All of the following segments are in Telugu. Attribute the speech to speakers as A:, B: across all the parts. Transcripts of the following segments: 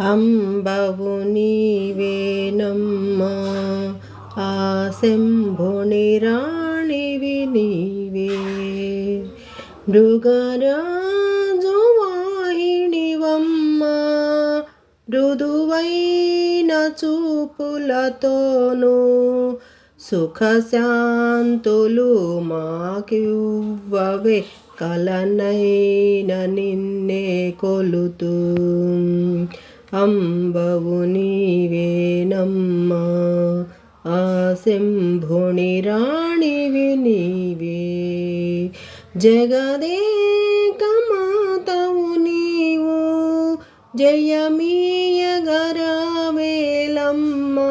A: అంబవు నీవేనమ్మా ఆ శంభుని రాణివి నీవే మృగరాజు వాహినివమ్మా మృదువైన చూపులతోనూ సుఖశాంతులు మాకివ్వవే కలనైన నిన్నే కొలుతూ అంబవు నీవేనమ్మా ఆ శంభుని రాణివి నీవే జగదేక మాతవు నీవు జయమీయగరావేలమ్మా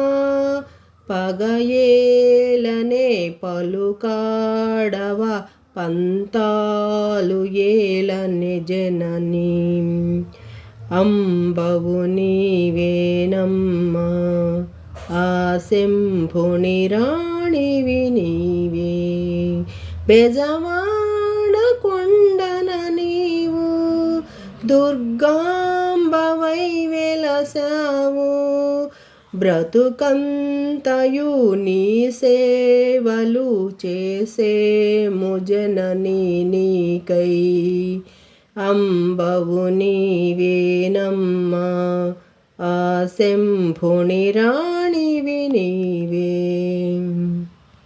A: పగయేలనే పలుకాడవ పంతాలు ఏలనే జననీ అంబవు నీవేనమ్మా ఆ శంభుని రాణివి నీవే బెజవాడ కొండన నీవు దుర్గాంబవై వెలసావు బ్రతుకంతయు నీ సేవలు చేసేము జననీ నీకై అంబవు నీవేనమ్మా ఆ శంభుని రాణివి నీవే